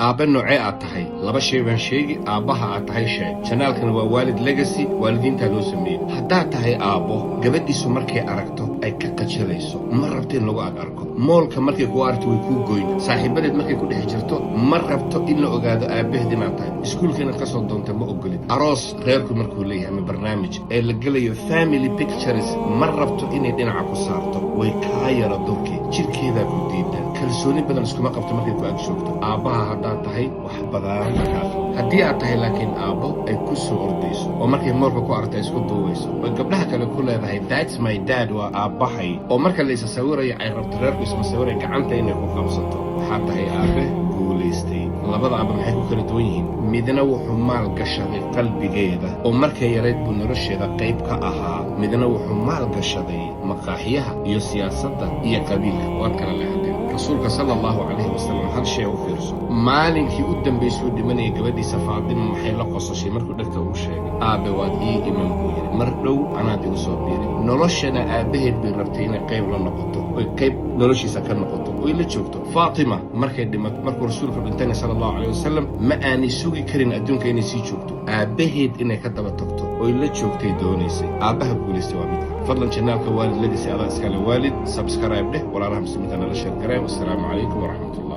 aabe noocee aad tahay laba shay baan sheegi aabaha aad tahay sheeg channelkan waa waalid legacy waalidiinta loo sameeyay haddaad tahay aabo gabadhiisu markay aragto ay ka qajilayso ma rabto in lagu arko moolka markay ku aragto way ku goyn saaxiibadeed markay ku dhex jirto ma rabto in la ogaado aabaheed inaad tahay iskuulkana ka soo doonta ma ogolid aroos reerku markuu leeyahay ama barnaamij ee la gelayo family pictures ma rabto inay dhinaca ku saarto way kaa yara durkii jirkeedaa ku diidan kalsooni badan iskuma qabto markay ku ag joogto aabbaha haddaad tahay wax badan markaas haddii aad tahay laakiin aabbo ay ku soo ordayso oo markay moolka ku aragta isku duubayso oo gabdhaha kale ku leedahay that's my dad waa aabbahay oo marka la isa sawirayo ay rabto reerku isma sawiray gacanta inay ku qabsato waxaad tahay aabe guulaystay labada aaba maxay ku kala duwan yihiin midna wuxuu maal gashaday qalbigeeda oo markay yarayd buu nolosheeda qayb ka ahaa midna wuxuu maal gashaday maqaaxiyaha iyo siyaasadda iyo qabiilka waad kala leexdeen rasuulka sala allahu calayhi wasalam hal shay u fiirso maalinkii u dambaysuu dhimanaya gabadhiisa faadima maxay la qosashay markuu dhegta uu sheegay aabe waad ii iman buu yidhi mar dhow anaad igu soo biiray noloshana aabaheed bay rabtay inay qayb la noqoto oy qayb noloshiisa ka noqoto oy la joogto faatima markay dhimato markuu rasuulka dhintayna sala allahu calayhi wasalam ma aanay sugi karin adduunka inay sii joogto aabaheed inay ka daba tagto oy la joogtay doonaysay aabbaha guulaystay waa midka fadlan janaalka waalid legacy adaa iskale waalid subscribe dheh walaalaha muslimiinta nala sheer gareen wassalaamu calaykum waraxmatullah